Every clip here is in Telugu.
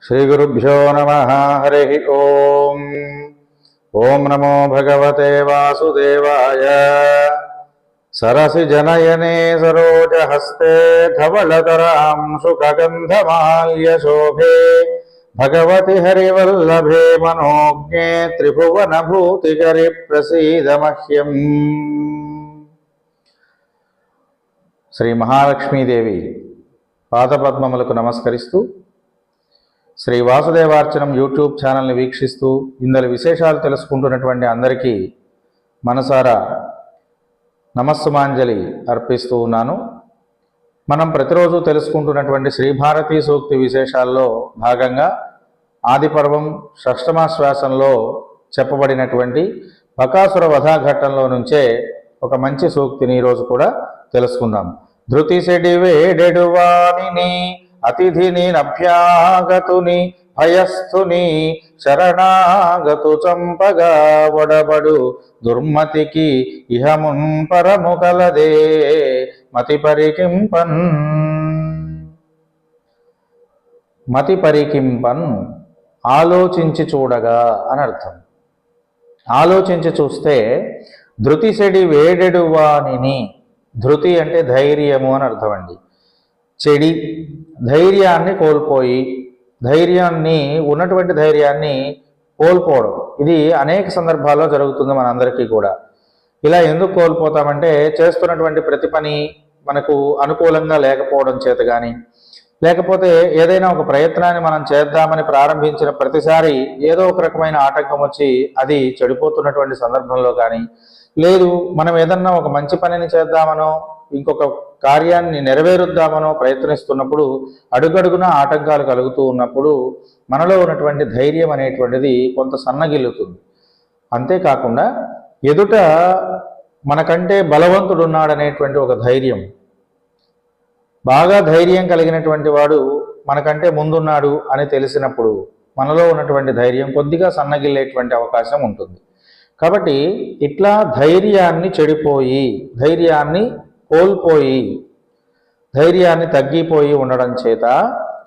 श्रीगुरुभ्यो नमः। हरि ओम। ओम नमो भगवते वासुदेवाय। सरसि जनयने सरोजहस्ते धवलतरां शुकगन्धमाल्यशोभे भगवति हरिवल्लभे मनोज्ञे त्रिभुवनभूतिकरि प्रसीद मह्यम्। श्री महालक्ष्मीदेवी పాదపద్మములకు నమస్కరిస్తూ శ్రీ వాసుదేవార్చనం యూట్యూబ్ ఛానల్ని వీక్షిస్తూ ఇందులో విశేషాలు తెలుసుకుంటున్నటువంటి అందరికీ మనసారా నమస్సుమాంజలి అర్పిస్తూ ఉన్నాను. మనం ప్రతిరోజు తెలుసుకుంటున్నటువంటి శ్రీభారతీ సూక్తి విశేషాల్లో భాగంగా ఆదిపర్వం షష్టమాశ్వాసంలో చెప్పబడినటువంటి బకాసుర వధాఘట్టంలో నుంచే ఒక మంచి సూక్తిని ఈరోజు కూడా తెలుసుకుందాం. ధృతి సెడి వేడెడువాణిని అతిథిని నభ్యాగతుని భయస్థుని శరణాగతు చంపగా వడబడు దుర్మతికి ఇహమున్ పరము కలదే మతి పరికింపన్. మతి పరికింపన్ ఆలోచించి చూడగా అని అర్థం. ఆలోచించి చూస్తే ధృతి సెడి వేడెడువాణిని, ధృతి అంటే ధైర్యము అని అర్థం అండి. చెడి ధైర్యాన్ని కోల్పోయి, ధైర్యాన్ని ఉన్నటువంటి ధైర్యాన్ని కోల్పోవడం, ఇది అనేక సందర్భాల్లో జరుగుతుంది మనందరికీ కూడా. ఇలా ఎందుకు కోల్పోతామంటే చేస్తున్నటువంటి ప్రతి పని మనకు అనుకూలంగా లేకపోవడం చేత కానీ, లేకపోతే ఏదైనా ఒక ప్రయత్నాన్ని మనం చేద్దామని ప్రారంభించిన ప్రతిసారి ఏదో ఒక రకమైన ఆటంకం వచ్చి అది చెడిపోతున్నటువంటి సందర్భంలో కానీ, లేదు మనం ఏదన్నా ఒక మంచి పనిని చేద్దామనో ఇంకొక కార్యాన్ని నెరవేరుద్దామనో ప్రయత్నిస్తున్నప్పుడు అడుగడుగున ఆటంకాలు కలుగుతూ ఉన్నప్పుడు మనలో ఉన్నటువంటి ధైర్యం అనేటువంటిది కొంత సన్నగిల్లుతుంది. అంతేకాకుండా ఎదుట మనకంటే బలవంతుడు ఉన్నాడనేటువంటి ఒక ధైర్యం, బాగా ధైర్యం కలిగినటువంటి వాడు మనకంటే ముందున్నాడు అని తెలిసినప్పుడు మనలో ఉన్నటువంటి ధైర్యం కొద్దిగా సన్నగిల్లేటువంటి అవకాశం ఉంటుంది. కాబట్టి ఇట్లా ధైర్యాన్ని చెడిపోయి, ధైర్యాన్ని కోల్పోయి, ధైర్యాన్ని తగ్గిపోయి ఉండడం చేత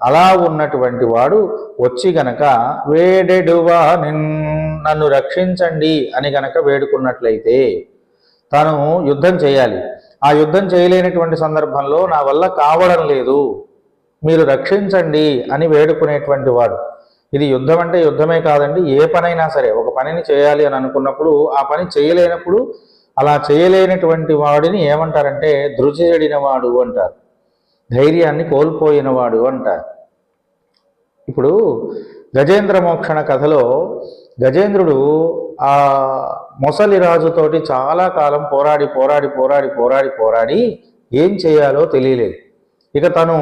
అలా ఉన్నటువంటి వాడు వచ్చి గనక వేడెడువా నన్ను రక్షించండి అని గనక వేడుకున్నట్లయితే, తాను యుద్ధం చేయాలి, ఆ యుద్ధం చేయలేనటువంటి సందర్భంలో నా వల్ల కావడం లేదు, మీరు రక్షించండి అని వేడుకునేటువంటి వాడు. ఇది యుద్ధం అంటే యుద్ధమే కాదండి, ఏ పనైనా సరే ఒక పనిని చేయాలి అని అనుకున్నప్పుడు ఆ పని చేయలేనప్పుడు అలా చేయలేనటువంటి వాడిని ఏమంటారంటే ధృతి చెడిన వాడు అంటారు, ధైర్యాన్ని కోల్పోయిన వాడు అంటారు. ఇప్పుడు గజేంద్ర మోక్షణ కథలో గజేంద్రుడు ఆ మొసలి రాజుతోటి చాలా కాలం పోరాడి పోరాడి పోరాడి పోరాడి పోరాడి ఏం చేయాలో తెలియలేదు. ఇక తను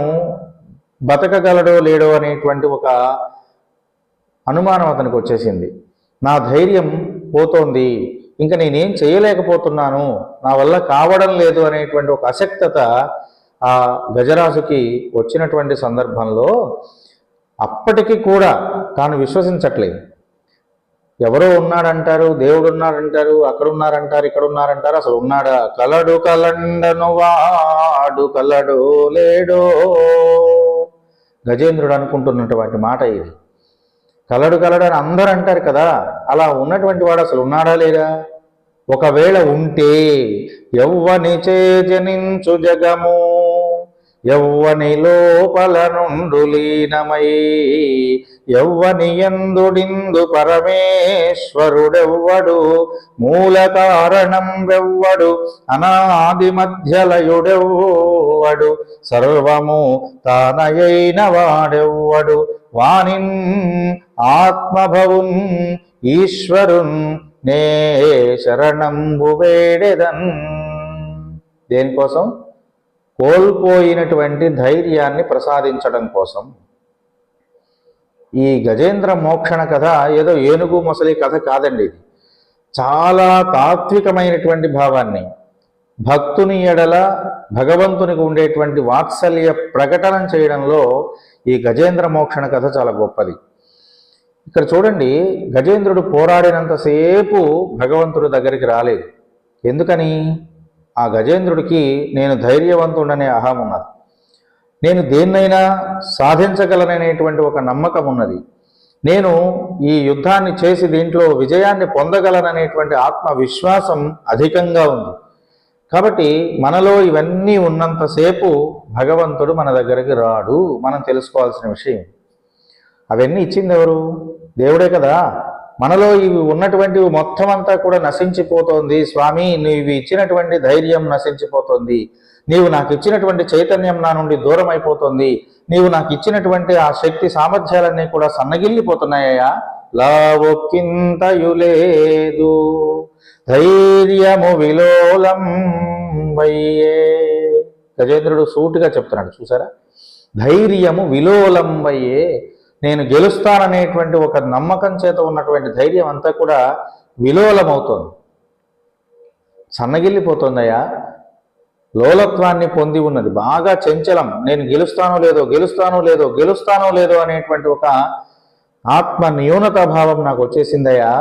బతకగలడో లేడో అనేటువంటి ఒక అనుమానం అతనికి వచ్చేసింది. నా ధైర్యం పోతోంది, ఇంకా నేనేం చేయలేకపోతున్నాను, నా వల్ల కావడం లేదు అనేటువంటి ఒక అశక్తత ఆ గజరాజుకి వచ్చినటువంటి సందర్భంలో అప్పటికి కూడా తాను విశ్వసించట్లేదు. ఎవరో ఉన్నాడంటారు, దేవుడు ఉన్నాడంటారు, అక్కడ ఉన్నారంటారు, ఇక్కడ ఉన్నారంటారు, అసలు ఉన్నాడా? కలడు కలండను వాడు కలడో లేడో, గజేంద్రుడు అనుకుంటున్నటువంటి మాట ఇది. కలడు కలడు అని అందరూ అంటారు కదా, అలా ఉన్నటువంటి వాడు అసలు ఉన్నాడా లేదా? ఒకవేళ ఉంటే యవ్వని చేజనించు జగము, యవ్వని లోపల నుండు లీనమై, యవ్వని యందుడిందు పరమేశ్వరుడెవ్వడు, మూల కారణం వెవ్వడు, అనాది మధ్యలయుడెవ్వడు, సర్వము తానయైన వాడెవ్వడు, వానిన్ ఆత్మభవున్ ఈశ్వరున్ నే శరణంబు వేడెదన్. దేనికోసం? కోల్పోయినటువంటి ధైర్యాన్ని ప్రసాదించడం కోసం. ఈ గజేంద్ర మోక్షణ కథ ఏదో ఏనుగు మొసలి కథ కాదండి. ఇది చాలా తాత్వికమైనటువంటి భావాన్ని, భక్తుని ఎడల భగవంతునికి ఉండేటువంటి వాత్సల్య ప్రకటన చేయడంలో ఈ గజేంద్ర మోక్షణ కథ చాలా గొప్పది. ఇక్కడ చూడండి, గజేంద్రుడు పోరాడినంతసేపు భగవంతుడి దగ్గరికి రాలేదు. ఎందుకని? ఆ గజేంద్రుడికి నేను ధైర్యవంతుడనే అహం ఉన్నది. నేను దేన్నైనా సాధించగలననేటువంటి ఒక నమ్మకం ఉన్నది. నేను ఈ యుద్ధాన్ని చేసి దీంట్లో విజయాన్ని పొందగలననేటువంటి ఆత్మవిశ్వాసం అధికంగా ఉంది. కాబట్టి మనలో ఇవన్నీ ఉన్నంతసేపు భగవంతుడు మన దగ్గరికి రాడు. మనం తెలుసుకోవాల్సిన విషయం. అవన్నీ ఇచ్చింది ఎవరు? దేవుడే కదా. మనలో ఇవి ఉన్నటువంటివి మొత్తం అంతా కూడా నశించిపోతోంది. స్వామి, నువ్వు ఇచ్చినటువంటి ధైర్యం నశించిపోతుంది, నీవు నాకు ఇచ్చినటువంటి చైతన్యం నా నుండి దూరం అయిపోతుంది, నీవు నాకు ఇచ్చినటువంటి ఆ శక్తి సామర్థ్యాలన్నీ కూడా సన్నగిల్లిపోతున్నాయ్యా. లావొక్కింతయులేదు ధైర్యము విలోలం వయ్యే. గజేంద్రుడు సూటిగా చెప్తున్నాడు, చూసారా? ధైర్యము విలోలం వయ్యే. నేను గెలుస్తాననేటువంటి ఒక నమ్మకం చేత ఉన్నటువంటి ధైర్యం అంతా కూడా విలోలమవుతోంది, సన్నగిల్లిపోతుందయ్యా. లోలత్వాన్ని పొంది ఉన్నది, బాగా చంచలం. నేను గెలుస్తానో లేదో అనేటువంటి ఒక ఆత్మ న్యూనత భావం నాకు వచ్చేసిందయ్యా.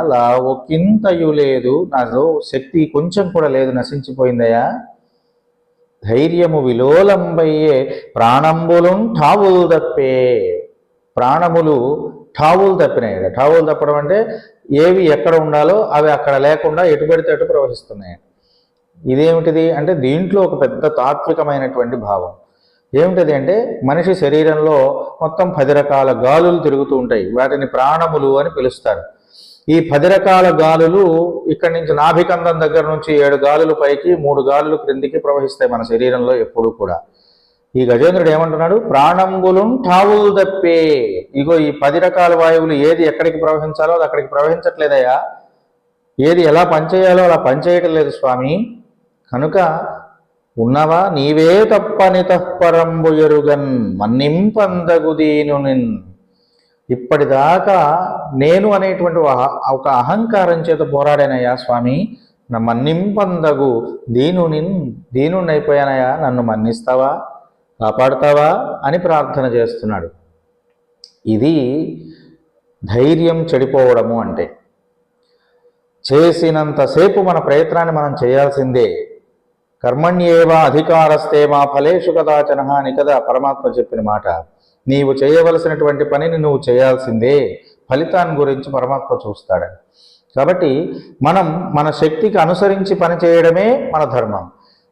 ఒక్కింతయు లేదు, నాలో శక్తి కొంచెం కూడా లేదు, నశించిపోయిందయ్యా. ధైర్యము విలోలంబయ్యే ప్రాణంబులు ఠావులు తప్పే. ప్రాణములు ఠావులు తప్పినాయి. ఠావులు తప్పడం అంటే ఏవి ఎక్కడ ఉండాలో అవి అక్కడ లేకుండా ఎటు పడితే అటు ప్రవహిస్తున్నాయి. ఇదేమిటిది అంటే దీంట్లో ఒక పెద్ద తాత్వికమైనటువంటి భావం ఏమిటది అంటే, మనిషి శరీరంలో మొత్తం 10 రకాల గాలులు తిరుగుతూ ఉంటాయి. వాటిని ప్రాణములు అని పిలుస్తారు. ఈ 10 రకాల గాలులు ఇక్కడి నుంచి నాభికందం దగ్గర నుంచి 7 గాలులు పైకి, 3 గాలులు క్రిందికి ప్రవహిస్తాయి మన శరీరంలో ఎప్పుడు కూడా. ఈ గజేంద్రుడు ఏమంటున్నాడు? ప్రాణంబులు ఠావులు తప్పే. ఇగో ఈ 10 రకాల వాయువులు ఏది ఎక్కడికి ప్రవహించాలో అది అక్కడికి ప్రవహించట్లేదయ్యా. ఏది ఎలా పనిచేయాలో అలా పనిచేయటం లేదు స్వామి. కనుక ఉన్నవా నీవే తప్పని తప్పరంబు ఎరుగన్ మన్నింపందగు దీనునిన్. ఇప్పటిదాకా నేను అనేటువంటి ఒక అహంకారం చేత పోరాడానయ్యా స్వామి, నా మన్నింపందగు దీనునైపోయానయ్యా, నన్ను మన్నిస్తావా, కాపాడుతావా అని ప్రార్థన చేస్తున్నాడు. ఇది ధైర్యం చెడిపోవడము అంటే. చేసినంతసేపు మన ప్రయత్నాన్ని మనం చేయాల్సిందే. కర్మణ్యేవా అధికారస్తే మా ఫలేషు కదాచన అని కదా పరమాత్మ చెప్పిన మాట. నీవు చేయవలసినటువంటి పనిని నువ్వు చేయాల్సిందే, ఫలితాన్ని గురించి పరమాత్మ చూస్తాడని. కాబట్టి మనం మన శక్తికి అనుసరించి పని చేయడమే మన ధర్మం.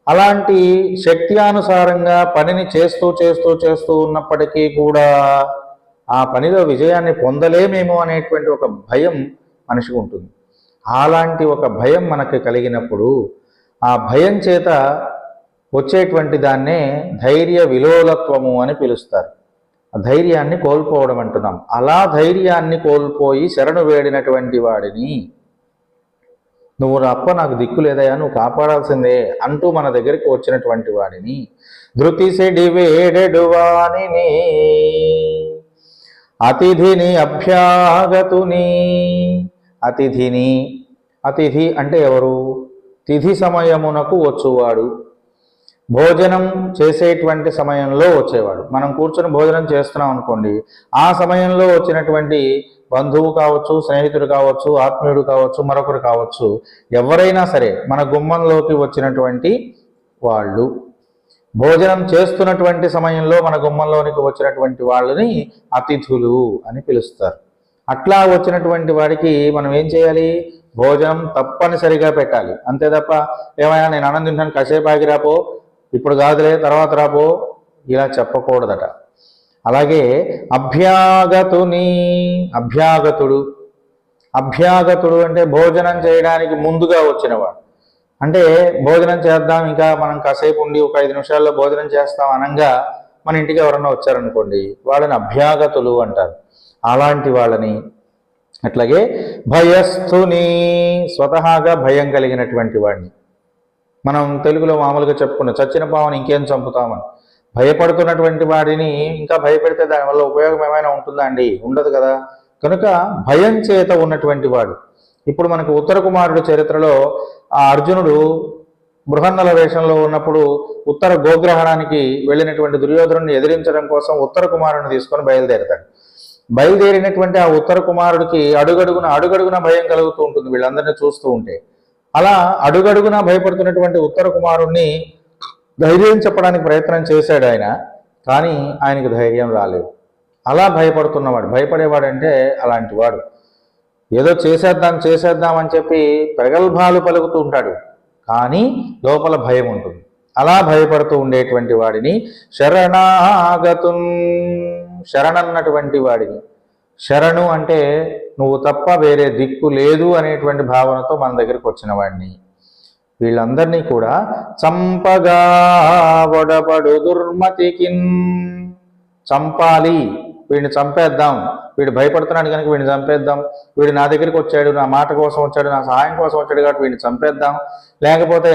అలాంటి శక్త్యానుసారంగా పనిని చేస్తూ ఉన్నప్పటికీ కూడా ఆ పనిలో విజయాన్ని పొందలేమేమో అనేటువంటి ఒక భయం మనిషికి ఉంటుంది. అలాంటి ఒక భయం మనకి కలిగినప్పుడు ఆ భయం చేత వచ్చేటువంటి దాన్నే ధైర్య విలోలత్వము అని పిలుస్తారు. ఆ ధైర్యాన్ని కోల్పోవడం అంటున్నాం. అలా ధైర్యాన్ని కోల్పోయి శరణు వేడినటువంటి వాడిని, నువ్వు అప్ప నాకు దిక్కు లేదయా, నువ్వు కాపాడాల్సిందే అంటూ మన దగ్గరికి వచ్చినటువంటి వాడిని, ధృతిసెడి వేడెడు వానిని అతిథిని అభ్యాగతుని. అతిథి అంటే ఎవరు? తిథి సమయమునకు వచ్చువాడు, భోజనం చేసేటువంటి సమయంలో వచ్చేవాడు. మనం కూర్చొని భోజనం చేస్తున్నాం అనుకోండి, ఆ సమయంలో వచ్చినటువంటి బంధువు కావచ్చు, స్నేహితుడు కావచ్చు, ఆత్మీయుడు కావచ్చు, మరొకరు కావచ్చు, ఎవరైనా సరే మన గుమ్మంలోకి వచ్చినటువంటి వాళ్ళు, భోజనం చేస్తున్నటువంటి సమయంలో మన గుమ్మంలోనికి వచ్చినటువంటి వాళ్ళని అతిథులు అని పిలుస్తారు. అట్లా వచ్చినటువంటి వాడికి మనం ఏం చేయాలి? భోజనం తప్పనిసరిగా పెట్టాలి. అంతే తప్ప ఏమైనా నేను అన్నం తింటాను, కాసేపు ఆగి రాపో, ఇప్పుడు కాదులే తర్వాత రాపో, ఇలా చెప్పకూడదట. అలాగే అభ్యాగతుడు అంటే భోజనం చేయడానికి ముందుగా వచ్చినవాడు. అంటే భోజనం చేద్దాం, ఇంకా మనం కాసేపు ఉండి ఒక 5 నిమిషాల్లో భోజనం చేస్తాం అనంగా మన ఇంటికి ఎవరన్నా వచ్చారనుకోండి, వాళ్ళని అభ్యాగతులు అంటారు. అలాంటి వాళ్ళని. అట్లాగే భయస్థుని, స్వతహాగా భయం కలిగినటువంటి వాడిని. మనం తెలుగులో మామూలుగా చెప్పుకున్న చచ్చిన పావుని ఇంకేం చంపుతామని. భయపడుతున్నటువంటి వాడిని ఇంకా భయపెడితే దానివల్ల ఉపయోగం ఏమైనా ఉంటుందా అండి? ఉండదు కదా. కనుక భయం చేత ఉన్నటువంటి వాడు. ఇప్పుడు మనకు ఉత్తర కుమారుడు చరిత్రలో ఆ అర్జునుడు బృహన్నల వేషంలో ఉన్నప్పుడు ఉత్తర గోగ్రహణానికి వెళ్ళినటువంటి దుర్యోధనుడిని ఎదిరించడం కోసం ఉత్తర కుమారుడిని తీసుకొని బయలుదేరతాడు. బయలుదేరినటువంటి ఆ ఉత్తర కుమారుడికి అడుగడుగున భయం కలుగుతూ ఉంటుంది వీళ్ళందరినీ చూస్తూ ఉంటే. అలా అడుగడుగున భయపడుతున్నటువంటి ఉత్తర కుమారుణ్ణి ధైర్యం చెప్పడానికి ప్రయత్నం చేశాడు ఆయన. కానీ ఆయనకు ధైర్యం రాలేదు. అలా భయపడుతున్నవాడు, భయపడేవాడంటే అలాంటి వాడు. ఏదో చేసేద్దాం అని చెప్పి ప్రగల్భాలు పలుకుతూ ఉంటాడు, కానీ లోపల భయం ఉంటుంది. అలా భయపడుతూ ఉండేటువంటి వాడిని శరణాగతున్, శరణన్నటువంటి వాడిని, శరణు అంటే నువ్వు తప్ప వేరే దిక్కు లేదు అనేటువంటి భావనతో మన దగ్గరికి వచ్చిన వాడిని, వీళ్ళందరినీ కూడా చంపగా ఒడబడు దుర్మతికిన్, చంపాలి, వీడిని చంపేద్దాం, వీడు భయపడుతున్నాడు కనుక వీడిని చంపేద్దాం, వీడు నా దగ్గరికి వచ్చాడు, నా మాట కోసం వచ్చాడు, నా సహాయం కోసం వచ్చాడు కాబట్టి వీడిని చంపేద్దాం, లేకపోతే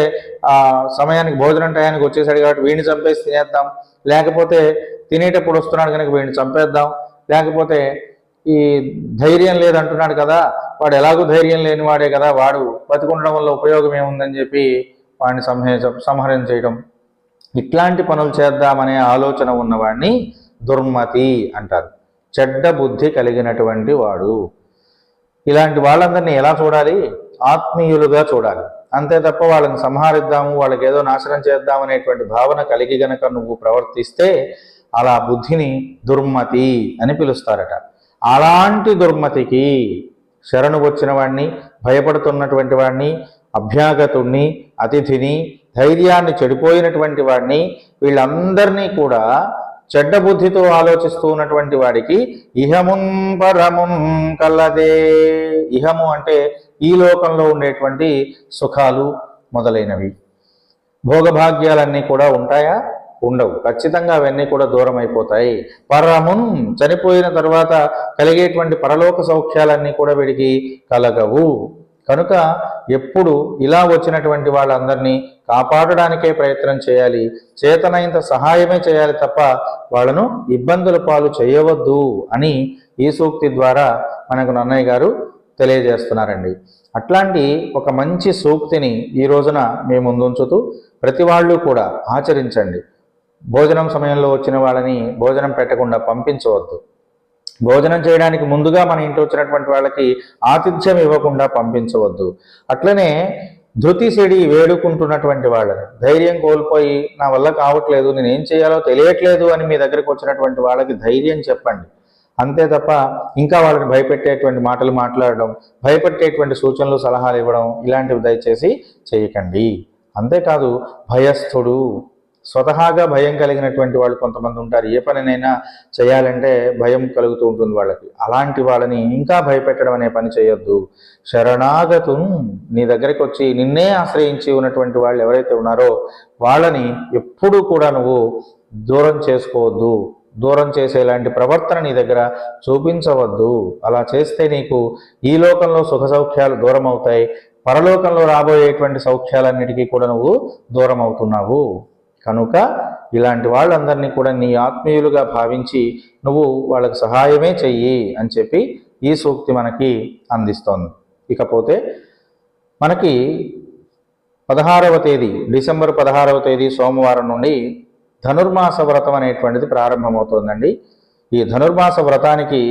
ఆ సమయానికి భోజనం టయానికి వచ్చేసాడు కాబట్టి వీడిని చంపేసి తినేద్దాం, లేకపోతే తినేటప్పుడు వస్తున్నాడు కనుక వీడిని చంపేద్దాం, లేకపోతే ఈ ధైర్యం లేదంటున్నాడు కదా, వాడు ఎలాగో ధైర్యం లేని వాడే కదా, వాడు బతికుండడం వల్ల ఉపయోగం ఏముందని చెప్పి వాడిని సంహరణ చేయడం, ఇట్లాంటి పనులు చేద్దామనే ఆలోచన ఉన్నవాడిని దుర్మతి అంటారు. చెడ్డ బుద్ధి కలిగినటువంటి వాడు. ఇలాంటి వాళ్ళందరినీ ఎలా చూడాలి? ఆత్మీయులుగా చూడాలి. అంతే తప్ప వాళ్ళని సంహరిద్దాము, వాళ్ళకి ఏదో నాశనం చేద్దాం అనేటువంటి భావన కలిగి గనక నువ్వు ప్రవర్తిస్తే అలా బుద్ధిని దుర్మతి అని పిలుస్తారట. అలాంటి దుర్మతికి శరణు వచ్చిన వాడిని, భయపడుతున్నటువంటి వాడిని, అభ్యాగతుణ్ణి, అతిథిని, ధైర్యాన్ని చెడిపోయినటువంటి వాడిని, వీళ్ళందరినీ కూడా చెడ్డ బుద్ధితో ఆలోచిస్తూ ఉన్నటువంటి వాడికి ఇహమున్ పరమున్ కలదే. ఇహము అంటే ఈ లోకంలో ఉండేటువంటి సుఖాలు మొదలైనవి. భోగభాగ్యాలన్నీ కూడా ఉంటాయా? ఉండవు. ఖచ్చితంగా అవన్నీ కూడా దూరం అయిపోతాయి. పరమున్, చనిపోయిన తర్వాత కలిగేటువంటి పరలోక సౌఖ్యాలన్నీ కూడా వీడికి కలగవు. కనుక ఎప్పుడు ఇలా వచ్చినటువంటి వాళ్ళందరినీ కాపాడడానికే ప్రయత్నం చేయాలి, చేతనైనంత సహాయమే చేయాలి తప్ప వాళ్ళను ఇబ్బందుల పాలు చేయవద్దు అని ఈ సూక్తి ద్వారా మనకు నన్నయ్య గారు తెలియజేస్తున్నారండి. అట్లాంటి ఒక మంచి సూక్తిని ఈ రోజున మేము ముందుంచుతూ ప్రతి వాళ్ళు కూడా ఆచరించండి. భోజనం సమయంలో వచ్చిన వాళ్ళని భోజనం పెట్టకుండా పంపించవద్దు. భోజనం చేయడానికి ముందుగా మన ఇంటి వచ్చినటువంటి వాళ్ళకి ఆతిథ్యం ఇవ్వకుండా పంపించవద్దు. అట్లనే ధృతి సెడి వేడుకుంటున్నటువంటి వాళ్ళని, ధైర్యం కోల్పోయి నా వల్ల కావట్లేదు, నేను ఏం చేయాలో తెలియట్లేదు అని మీ దగ్గరికి వచ్చినటువంటి వాళ్ళకి ధైర్యం చెప్పండి. అంతే తప్ప ఇంకా వాళ్ళని భయపెట్టేటువంటి మాటలు మాట్లాడడం, భయపెట్టేటువంటి సూచనలు సలహాలు ఇవ్వడం ఇలాంటివి దయచేసి చేయకండి. అంతేకాదు భయస్థుడు, స్వతహాగా భయం కలిగినటువంటి వాళ్ళు కొంతమంది ఉంటారు. ఏ పనినైనా చేయాలంటే భయం కలుగుతూ ఉంటుంది వాళ్ళకి. అలాంటి వాళ్ళని ఇంకా భయపెట్టడం అనే పని చేయొద్దు. శరణాగతుం, నీ దగ్గరికి వచ్చి నిన్నే ఆశ్రయించి ఉన్నటువంటి వాళ్ళు ఎవరైతే ఉన్నారో వాళ్ళని ఎప్పుడూ కూడా నువ్వు దూరం చేసుకోవద్దు. దూరం చేసేలాంటి ప్రవర్తన నీ దగ్గర చూపించవద్దు. అలా చేస్తే నీకు ఈ లోకంలో సుఖ సౌఖ్యాలు దూరం అవుతాయి, పరలోకంలో రాబోయేటువంటి సౌఖ్యాలన్నిటికీ కూడా నువ్వు దూరం అవుతున్నావు. కనుక ఇలాంటి వాళ్ళందరినీ కూడా నీ ఆత్మీయులుగా భావించి నువ్వు వాళ్ళకి సహాయమే చెయ్యి అని చెప్పి ఈ సూక్తి మనకి అందిస్తోంది. ఇకపోతే మనకి 16వ తేదీ, డిసెంబర్ 16వ తేదీ సోమవారం నుండి ధనుర్మాస వ్రతం అనేటువంటిది ప్రారంభమవుతోందండి. ఈ ధనుర్మాస వ్రతానికి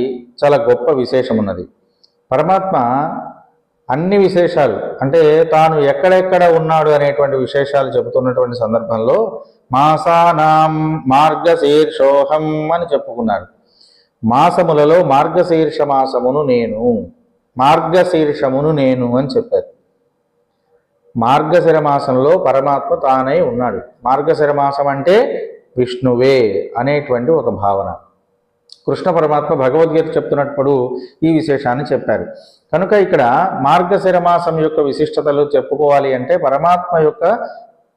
చాలా గొప్ప విశేషం ఉన్నది. పరమాత్మ అన్ని విశేషాలు అంటే తాను ఎక్కడెక్కడ ఉన్నాడు అనేటువంటి విశేషాలు చెబుతున్నటువంటి సందర్భంలో మాసానాం మార్గశీర్షోహం అని చెప్పుకున్నారు. మాసములలో మార్గశీర్ష మాసమును నేను, మార్గశీర్షమును నేను అని చెప్పారు. మార్గశిర మాసంలో పరమాత్మ తానై ఉన్నాడు. మార్గశిర మాసం అంటే విష్ణువే అనేటువంటి ఒక భావన. కృష్ణ పరమాత్మ భగవద్గీత చెప్తున్నప్పుడు ఈ విశేషాన్ని చెప్పారు. కనుక ఇక్కడ మార్గశిర మాసం యొక్క విశిష్టతలు చెప్పుకోవాలి అంటే పరమాత్మ యొక్క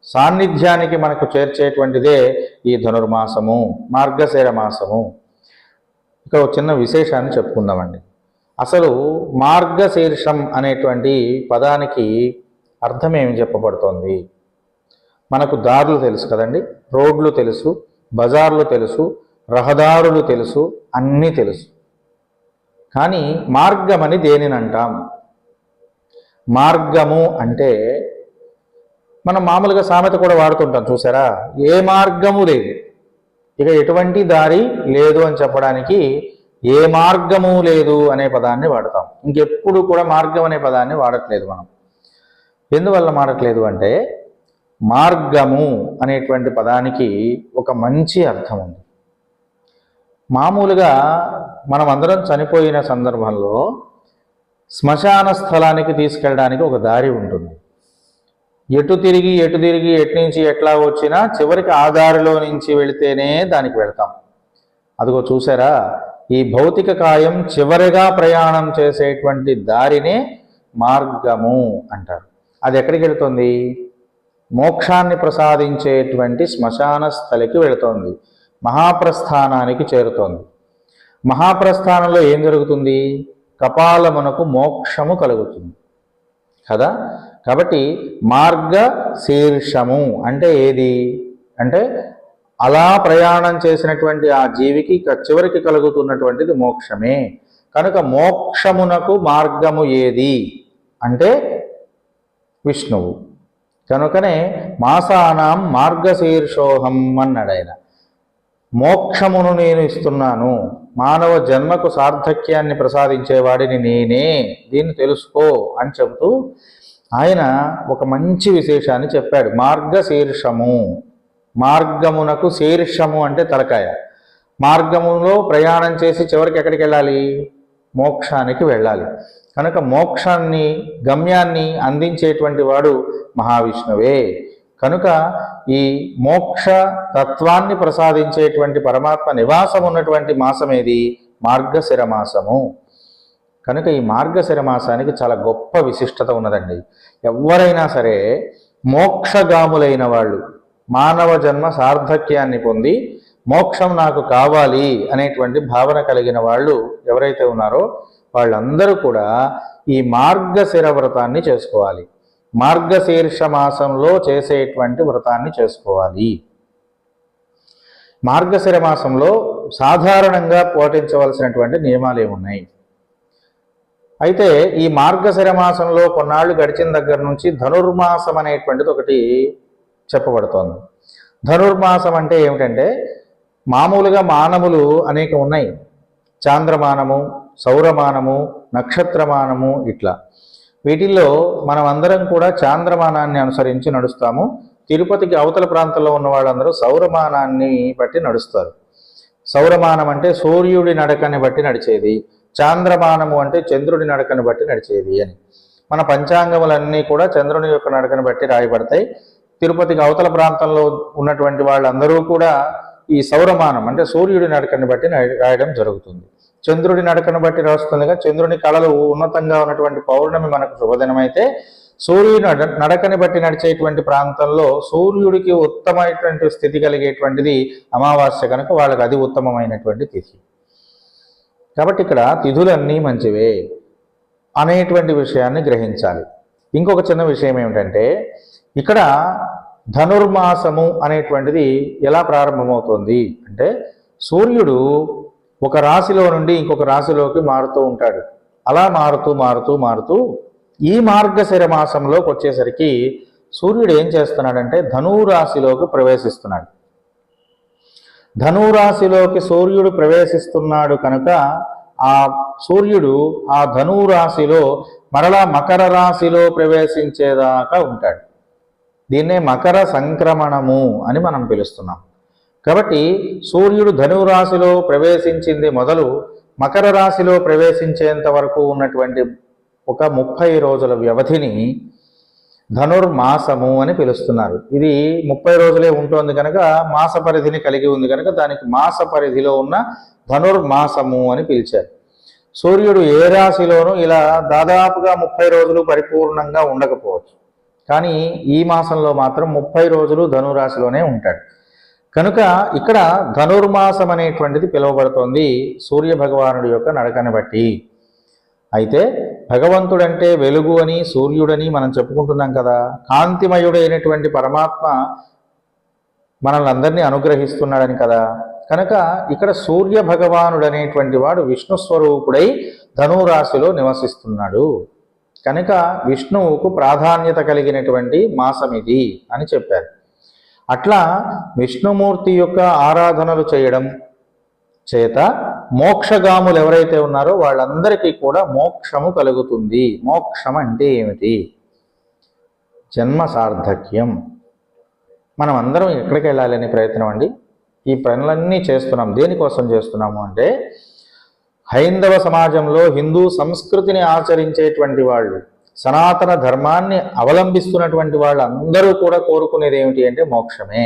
సాన్నిధ్యానికి మనకు చేర్చేటువంటిదే ఈ ధనుర్మాసము, మార్గశిర మాసము. ఇక్కడ ఒక చిన్న విశేషాన్ని చెప్పుకుందామండి. అసలు మార్గశీర్షం అనేటువంటి పదానికి అర్థం ఏమి చెప్పబడుతోంది? మనకు దారులు తెలుసు కదండి, రోడ్లు తెలుసు, బజార్లు తెలుసు, రహదారులు తెలుసు, అన్నీ తెలుసు. కానీ మార్గం అని దేనిని అంటాం? మార్గము అంటే మనం మామూలుగా సామెత కూడా వాడుతుంటాం చూసారా, ఏ మార్గము లేదు, ఇక ఎటువంటి దారి లేదు అని చెప్పడానికి ఏ మార్గము లేదు అనే పదాన్ని వాడతాం. ఇంకెప్పుడు కూడా మార్గం అనే పదాన్ని వాడట్లేదు మనం. ఎందువల్ల వాడట్లేదు అంటే మార్గము అనేటువంటి పదానికి ఒక మంచి అర్థం ఉంది. మామూలుగా మనం అందరం చనిపోయిన సందర్భంలో శ్మశాన స్థలానికి తీసుకెళ్ళడానికి ఒక దారి ఉంటుంది. ఎటు తిరిగి ఎటు నుంచి ఎట్లా వచ్చినా చివరికి ఆ దారిలో నుంచి వెళితేనే దానికి వెళ్తాం. అదిగో చూసారా, ఈ భౌతిక కాయం చివరిగా ప్రయాణం చేసేటువంటి దారినే మార్గము అంటారు. అది ఎక్కడికి వెళుతుంది? మోక్షాన్ని ప్రసాదించేటువంటి శ్మశాన స్థలికి వెళుతోంది, మహాప్రస్థానానికి చేరుతోంది. మహాప్రస్థానంలో ఏం జరుగుతుంది? కపాలమునకు మోక్షము కలుగుతుంది కదా. కాబట్టి మార్గ శీర్షము అంటే ఏది అంటే అలా ప్రయాణం చేసినటువంటి ఆ జీవికి చివరికి కలుగుతున్నటువంటిది మోక్షమే. కనుక మోక్షమునకు మార్గము ఏది అంటే విష్ణువు. కనుకనే మాసానాం మార్గశీర్షోహం అన్నాడు ఆయన. మోక్షమును నేను ఇస్తున్నాను, మానవ జన్మకు సార్థక్యాన్ని ప్రసాదించేవాడిని నేనే, దీన్ని తెలుసుకో అని చెబుతూ ఆయన ఒక మంచి విశేషాన్ని చెప్పాడు. మార్గశీర్షము, మార్గమునకు శీర్షము అంటే తలకాయ. మార్గములో ప్రయాణం చేసి చివరికి ఎక్కడికి వెళ్ళాలి? మోక్షానికి వెళ్ళాలి. కనుక మోక్షాన్ని, గమ్యాన్ని అందించేటువంటి వాడు మహావిష్ణువే. కనుక ఈ మోక్ష తత్వాన్ని ప్రసాదించేటువంటి పరమాత్మ నివాసం ఉన్నటువంటి మాసం ఏది? మార్గశిర మాసము. కనుక ఈ మార్గశిర మాసానికి చాలా గొప్ప విశిష్టత ఉన్నదండి. ఎవరైనా సరే మోక్షగాములైన వాళ్ళు, మానవ జన్మ సార్థక్యాన్ని పొంది మోక్షం నాకు కావాలి అనేటువంటి భావన కలిగిన వాళ్ళు ఎవరైతే ఉన్నారో వాళ్ళందరూ కూడా ఈ మార్గశిర వ్రతాన్ని చేసుకోవాలి. మార్గశీర్ష మాసంలో చేసేటువంటి వ్రతాన్ని చేసుకోవాలి. మార్గశిర మాసంలో సాధారణంగా పాటించవలసినటువంటి నియమాలు ఏమున్నాయి? అయితే ఈ మార్గశిర మాసంలో కొన్నాళ్ళు గడిచిన దగ్గర నుంచి ధనుర్మాసం అనేటువంటిది ఒకటి చెప్పబడుతోంది. ధనుర్మాసం అంటే ఏమిటంటే, మామూలుగా మానములు అనేక ఉన్నాయి. చాంద్రమానము, సౌరమానము, నక్షత్రమానము, ఇట్లా. వీటిల్లో మనం అందరం కూడా చాంద్రమానాన్ని అనుసరించి నడుస్తాము. తిరుపతికి అవతల ప్రాంతంలో ఉన్న వాళ్ళందరూ సౌరమానాన్ని బట్టి నడుస్తారు. సౌరమానం అంటే సూర్యుడి నడకని బట్టి నడిచేది, చాంద్రమానము అంటే చంద్రుడి నడకని బట్టి నడిచేది అని. మన పంచాంగములన్నీ కూడా చంద్రుని యొక్క నడకని బట్టి రాయబడతాయి. తిరుపతికి అవతల ప్రాంతంలో ఉన్నటువంటి వాళ్ళందరూ కూడా ఈ సౌరమానం అంటే సూర్యుడి నడకని బట్టి రాయడం జరుగుతుంది. చంద్రుడి నడకను బట్టి రాస్తుందిగా. చంద్రుని కళలు ఉన్నతంగా ఉన్నటువంటి పౌర్ణమి మనకు శుభదినమైతే, సూర్యుడి నడకని బట్టి నడిచేటువంటి ప్రాంతంలో సూర్యుడికి ఉత్తమమైనటువంటి స్థితి కలిగేటువంటిది అమావాస్య. కనుక వాళ్ళకి అది ఉత్తమమైనటువంటి తిథి. కాబట్టి ఇక్కడ తిథులన్నీ మంచివే అనేటువంటి విషయాన్ని గ్రహించాలి. ఇంకొక చిన్న విషయం ఏమిటంటే, ఇక్కడ ధనుర్మాసము అనేటువంటిది ఎలా ప్రారంభమవుతుంది అంటే, సూర్యుడు ఒక రాశిలో నుండి ఇంకొక రాశిలోకి మారుతూ ఉంటాడు. అలా మారుతూ మారుతూ మారుతూ ఈ మార్గశిర మాసంలోకి వచ్చేసరికి సూర్యుడు ఏం చేస్తున్నాడంటే ధనురాశిలోకి ప్రవేశిస్తున్నాడు. ధనురాశిలోకి సూర్యుడు ప్రవేశిస్తున్నాడు కనుక ఆ సూర్యుడు ఆ ధనురాశిలో మరలా మకర రాశిలో ప్రవేశించేదాకా ఉంటాడు. దీన్నే మకర సంక్రమణము అని మనం పిలుస్తున్నాం. కాబట్టి సూర్యుడు ధనురాశిలో ప్రవేశించింది మొదలు మకర రాశిలో ప్రవేశించేంత వరకు ఉన్నటువంటి ఒక 30 రోజుల వ్యవధిని ధనుర్మాసము అని పిలుస్తున్నారు. ఇది 30 రోజులే ఉంటుంది కనుక మాస పరిధిని కలిగి ఉంది కనుక దానికి మాస పరిధిలో ఉన్న ధనుర్మాసము అని పిలిచారు. సూర్యుడు ఏ రాశిలోనూ ఇలా దాదాపుగా 30 రోజులు పరిపూర్ణంగా ఉండకపోవచ్చు, కానీ ఈ మాసంలో మాత్రం 30 రోజులు ధనురాశిలోనే ఉంటాడు. కనుక ఇక్కడ ధనుర్మాసం అనేటువంటిది పిలువబడుతోంది సూర్య భగవానుడి యొక్క నడకని బట్టి. అయితే భగవంతుడంటే వెలుగు అని, సూర్యుడని మనం చెప్పుకుంటున్నాం కదా. కాంతిమయుడైనటువంటి పరమాత్మ మనల్ని అందరినీ అనుగ్రహిస్తున్నాడని కదా. కనుక ఇక్కడ సూర్య భగవానుడు అనేటువంటి వాడు విష్ణు స్వరూపుడై ధనురాశిలో నివసిస్తున్నాడు. కనుక విష్ణువుకు ప్రాధాన్యత కలిగినటువంటి మాసం ఇది అని చెప్పారు. అట్లా విష్ణుమూర్తి యొక్క ఆరాధనలు చేయడం చేత మోక్షగాములు ఎవరైతే ఉన్నారో వాళ్ళందరికీ కూడా మోక్షము కలుగుతుంది. మోక్షం అంటే ఏమిటి? జన్మ సార్థక్యం. మనం అందరం ఎక్కడికి వెళ్ళాలనే ప్రయత్నం అండి. ఈ పనులన్నీ చేస్తున్నాం. దేనికోసం చేస్తున్నాము అంటే హైందవ సమాజంలో హిందూ సంస్కృతిని ఆచరించేటువంటి వాళ్ళు, సనాతన ధర్మాన్ని అవలంబిస్తున్నటువంటి వాళ్ళు అందరూ కూడా కోరుకునేది ఏమిటి అంటే మోక్షమే.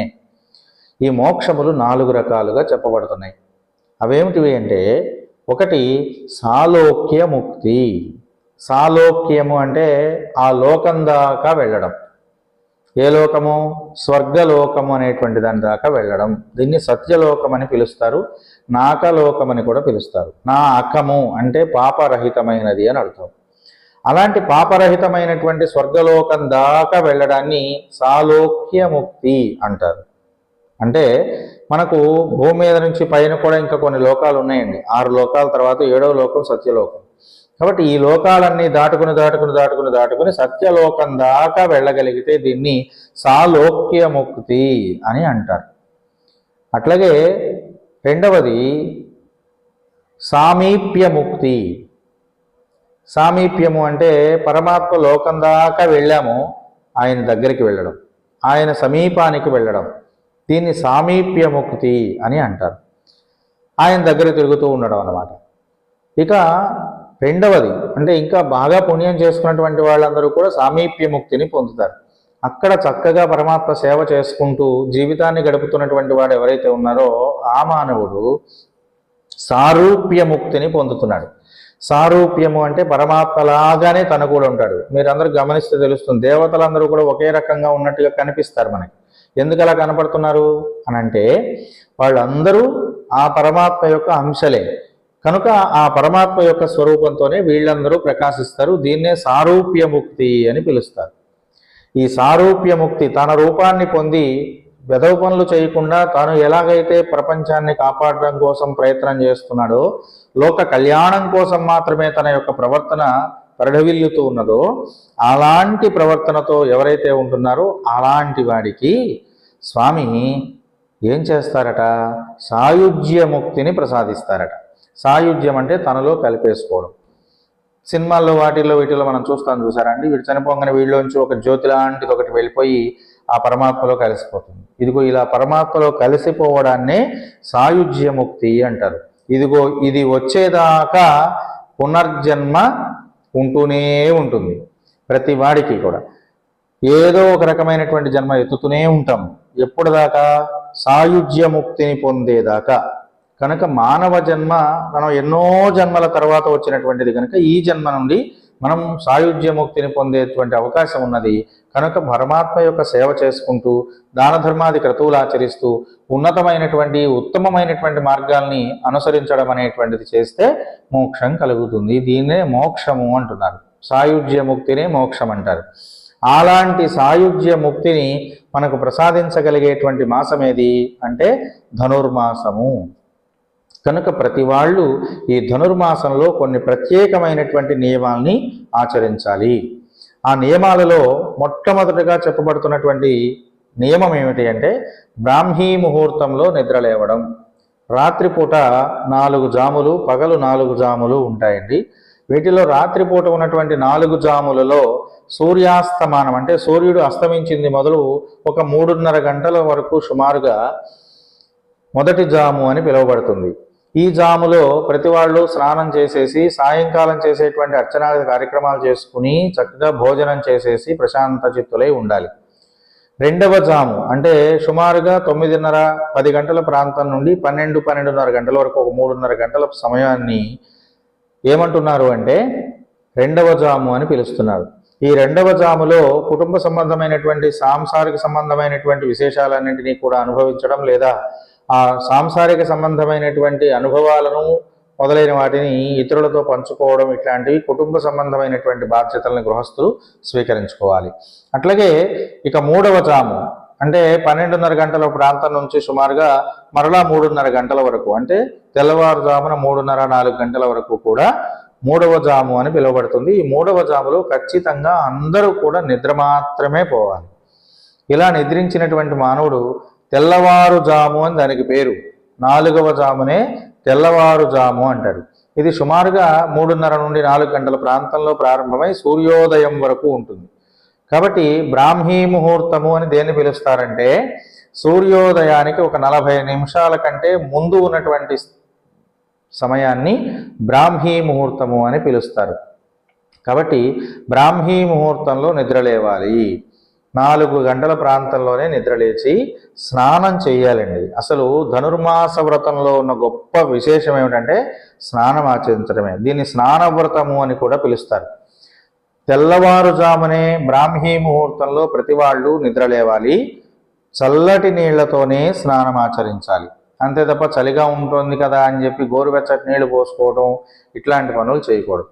ఈ మోక్షములు 4 రకాలుగా చెప్పబడుతున్నాయి. అవేమిటివి అంటే, ఒకటి సాలోక్య ముక్తి. సాలోక్యము అంటే ఆ లోకం దాకా వెళ్ళడం. ఏ లోకము? స్వర్గలోకము అనేటువంటి దాని దాకా వెళ్ళడం. దీన్ని సత్యలోకం అని పిలుస్తారు, నాకలోకం అని కూడా పిలుస్తారు. నా అకము అంటే పాపరహితమైనది అని అర్థం. అలాంటి పాపరహితమైనటువంటి స్వర్గలోకం దాకా వెళ్ళడాన్ని సాలోక్యముక్తి అంటారు. అంటే మనకు భూమి మీద నుంచి పైన కూడా ఇంకా కొన్ని లోకాలు ఉన్నాయండి. 6 లోకాల తర్వాత 7వ లోకం సత్యలోకం. కాబట్టి ఈ లోకాలన్నీ దాటుకుని సత్యలోకం దాకా వెళ్ళగలిగితే దీన్ని సాలోక్యముక్తి అని అంటారు. అట్లాగే రెండవది సామీప్యముక్తి. సామీప్యము అంటే పరమాత్మ లోకం దాకా వెళ్ళాము, ఆయన దగ్గరికి వెళ్ళడం, ఆయన సమీపానికి వెళ్ళడం. దీన్ని సామీప్యముక్తి అని అంటారు. ఆయన దగ్గర తిరుగుతూ ఉండడం అన్నమాట. ఇక రెండవది అంటే ఇంకా బాగా పుణ్యం చేసుకున్నటువంటి వాళ్ళందరూ కూడా సామీప్యముక్తిని పొందుతారు. అక్కడ చక్కగా పరమాత్మ సేవ చేసుకుంటూ జీవితాన్ని గడుపుతున్నటువంటి వాడు ఎవరైతే ఉన్నారో ఆ మానవుడు సారూప్యముక్తిని పొందుతున్నాడు. సారూప్యము అంటే పరమాత్మలాగానే తను కూడా ఉంటాడు. మీరందరూ గమనిస్తే తెలుస్తుంది, దేవతలందరూ కూడా ఒకే రకంగా ఉన్నట్టుగా కనిపిస్తారు మనకి. ఎందుకు అలా కనపడుతున్నారు అని అంటే వాళ్ళందరూ ఆ పరమాత్మ యొక్క అంశలే కనుక ఆ పరమాత్మ యొక్క స్వరూపంతోనే వీళ్ళందరూ ప్రకాశిస్తారు. దీన్నే సారూప్యముక్తి అని పిలుస్తారు. ఈ సారూప్యముక్తి తన రూపాన్ని పొంది వెధవ పనులు చేయకుండా తాను ఎలాగైతే ప్రపంచాన్ని కాపాడడం కోసం ప్రయత్నం చేస్తున్నాడో, లోక కళ్యాణం కోసం మాత్రమే తన యొక్క ప్రవర్తన పరిఢవిల్లుతూ ఉన్నదో, అలాంటి ప్రవర్తనతో ఎవరైతే ఉంటున్నారో అలాంటి వాడికి స్వామి ఏం చేస్తారట? సాయుజ్యముక్తిని ప్రసాదిస్తారట. సాయుజ్యం అంటే తనలో కలిపేసుకోవడం. సినిమాల్లో వీటిలో మనం చూసారండి, వీడు చనిపోగానే వీళ్ళలోంచి ఒక జ్యోతి లాంటిది ఒకటి వెళ్ళిపోయి ఆ పరమాత్మలో కలిసిపోతుంది. ఇదిగో ఇలా పరమాత్మలో కలిసిపోవడాన్నే సాయుజ్యముక్తి అంటారు. ఇదిగో ఇది వచ్చేదాకా పునర్జన్మ ఉంటూనే ఉంటుంది. ప్రతి వాడికి కూడా ఏదో ఒక రకమైనటువంటి జన్మ ఎత్తుతూనే ఉంటాం. ఎప్పుడు దాకా? సాయుజ్యముక్తిని పొందేదాకా. కనుక మానవ జన్మ మనం ఎన్నో జన్మల తర్వాత వచ్చినటువంటిది కనుక ఈ జన్మ నుండి మనం సాయుజ్యముక్తిని పొందేటువంటి అవకాశం ఉన్నది. కనుక పరమాత్మ యొక్క సేవ చేసుకుంటూ దాన ధర్మాది క్రతువులు ఆచరిస్తూ ఉన్నతమైనటువంటి ఉత్తమమైనటువంటి మార్గాల్ని అనుసరించడం అనేటువంటిది చేస్తే మోక్షం కలుగుతుంది. దీన్నే మోక్షము అంటున్నారు. సాయుజ్యముక్తినే మోక్షం అంటారు. అలాంటి సాయుజ్యముక్తిని మనకు ప్రసాదించగలిగేటువంటి మాసం ఏది అంటే ధనుర్మాసము. కనుక ప్రతి వాళ్ళు ఈ ధనుర్మాసంలో కొన్ని ప్రత్యేకమైనటువంటి నియమాల్ని ఆచరించాలి. ఆ నియమాలలో మొట్టమొదటిగా చెప్పబడుతున్నటువంటి నియమం ఏమిటి అంటే బ్రాహ్మీ ముహూర్తంలో నిద్రలేవడం. రాత్రిపూట 4 జాములు, పగలు 4 జాములు ఉంటాయండి. వీటిలో రాత్రిపూట ఉన్నటువంటి 4 జాములలో సూర్యాస్తమానం అంటే సూర్యుడు అస్తమించింది మొదలు ఒక 3:30 గంటల వరకు సుమారుగా మొదటి జాము అని పిలువబడుతుంది. ఈ జాములో ప్రతి వాళ్ళు స్నానం చేసేసి సాయంకాలం చేసేటువంటి అర్చనా కార్యక్రమాలు చేసుకుని చక్కగా భోజనం చేసేసి ప్రశాంత చిత్తులై ఉండాలి. రెండవ జాము అంటే సుమారుగా 9:30, 10 గంటల ప్రాంతం నుండి 12, 12:30 గంటల వరకు ఒక 3:30 గంటల సమయాన్ని ఏమంటున్నారు అంటే రెండవ జాము అని పిలుస్తున్నారు. ఈ రెండవ జాములో కుటుంబ సంబంధమైనటువంటి సాంసారిక సంబంధమైనటువంటి విశేషాలన్నింటినీ కూడా అనుభవించడం లేదా ఆ సాంసారిక సంబంధమైనటువంటి అనుభవాలను మొదలైన వాటిని ఇతరులతో పంచుకోవడం, ఇట్లాంటివి కుటుంబ సంబంధమైనటువంటి బాధ్యతలను గృహస్థులు స్వీకరించుకోవాలి. అట్లాగే ఇక 3వ జాము అంటే 12:30 గంటల ప్రాంతం నుంచి సుమారుగా మరలా 3:30 గంటల వరకు అంటే తెల్లవారుజామున 3:30, 4 గంటల వరకు కూడా 3వ జాము అని పిలువబడుతుంది. ఈ 3వ జాములో ఖచ్చితంగా అందరూ కూడా నిద్ర మాత్రమే పోవాలి. ఇలా నిద్రించినటువంటి మానవుడు తెల్లవారుజాము అని దానికి పేరు. 4వ జామునే తెల్లవారుజాము అంటారు. ఇది సుమారుగా 3:30 నుండి 4 గంటల ప్రాంతంలో ప్రారంభమై సూర్యోదయం వరకు ఉంటుంది. కాబట్టి బ్రాహ్మీ ముహూర్తము అని దేన్ని పిలుస్తారంటే సూర్యోదయానికి ఒక 40 నిమిషాల కంటే ముందు ఉన్నటువంటి సమయాన్ని బ్రాహ్మీ ముహూర్తము అని పిలుస్తారు. కాబట్టి బ్రాహ్మీ ముహూర్తంలో నిద్రలేవాలి. 4 గంటల ప్రాంతంలోనే నిద్రలేచి స్నానం చేయాలండి. అసలు ధనుర్మాస వ్రతంలో ఉన్న గొప్ప విశేషం ఏమిటంటే స్నానం ఆచరించడమే. దీన్ని స్నాన వ్రతము అని కూడా పిలుస్తారు. తెల్లవారుజామునే బ్రాహ్మీ ముహూర్తంలో ప్రతి వాళ్ళు నిద్రలేవాలి. చల్లటి నీళ్లతోనే స్నానం ఆచరించాలి. అంతే తప్ప చలిగా ఉంటుంది కదా అని చెప్పి గోరువెచ్చటి నీళ్లు పోసుకోవడం ఇట్లాంటి పనులు చేయకూడదు.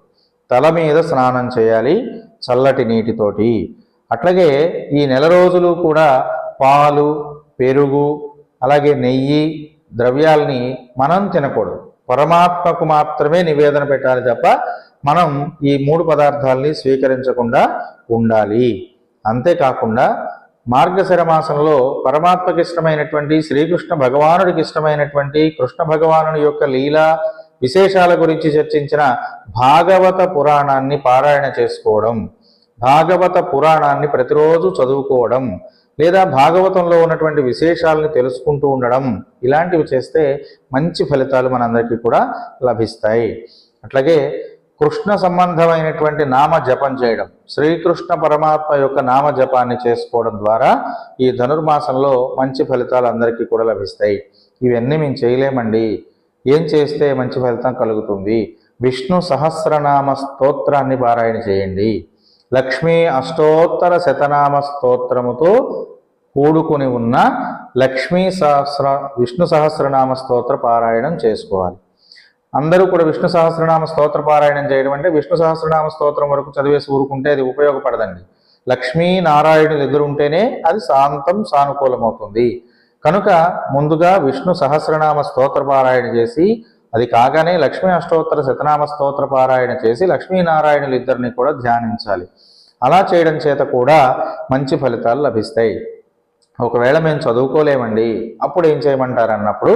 తల మీద స్నానం చేయాలి చల్లటి నీటితోటి. అట్లాగే ఈ నెల రోజులు కూడా పాలు, పెరుగు, అలాగే నెయ్యి ద్రవ్యాల్ని మనం తినకూడదు. పరమాత్మకు మాత్రమే నివేదన పెట్టాలి తప్ప మనం ఈ 3 పదార్థాలని స్వీకరించకుండా ఉండాలి. అంతేకాకుండా మార్గశిర మాసంలో పరమాత్మకి ఇష్టమైనటువంటి శ్రీకృష్ణ భగవానుడికి ఇష్టమైనటువంటి కృష్ణ భగవానుడి యొక్క లీలా విశేషాల గురించి చర్చించిన భాగవత పురాణాన్ని పారాయణ చేసుకోవడం, భాగవత పురాణాన్ని ప్రతిరోజు చదువుకోవడం, లేదా భాగవతంలో ఉన్నటువంటి విశేషాలను తెలుసుకుంటూ ఉండడం, ఇలాంటివి చేస్తే మంచి ఫలితాలు మనందరికీ కూడా లభిస్తాయి. అట్లాగే కృష్ణ సంబంధమైనటువంటి నామ జపం చేయడం, శ్రీకృష్ణ పరమాత్మ యొక్క నామ జపాన్ని చేసుకోవడం ద్వారా ఈ ధనుర్మాసంలో మంచి ఫలితాలు అందరికీ కూడా లభిస్తాయి. ఇవన్నీ మేము చేయలేమండి, ఏం చేస్తే మంచి ఫలితం కలుగుతుంది? విష్ణు సహస్రనామ స్తోత్రాన్ని పారాయణ చేయండి. లక్ష్మీ అష్టోత్తర శతనామ స్తోత్రముతో కూడుకుని ఉన్న విష్ణు సహస్రనామ స్తోత్ర పారాయణం చేసుకోవాలి. అందరూ కూడా విష్ణు సహస్రనామ స్తోత్ర పారాయణం చేయడం అంటే విష్ణు సహస్రనామ స్తోత్రం వరకు చదివేసి ఊరుకుంటే అది ఉపయోగపడదండి. లక్ష్మీ నారాయణులు ఎదురు ఉంటేనే అది శాంతం సానుకూలమవుతుంది. కనుక ముందుగా విష్ణు సహస్రనామ స్తోత్ర పారాయణ చేసి, అది కాగానే లక్ష్మీ అష్టోత్తర శతనామ స్తోత్ర పారాయణ చేసి లక్ష్మీనారాయణులు ఇద్దరిని కూడా ధ్యానించాలి. అలా చేయడం చేత కూడా మంచి ఫలితాలు లభిస్తాయి. ఒకవేళ మేము చదువుకోలేమండి, అప్పుడు ఏం చేయమంటారు అన్నప్పుడు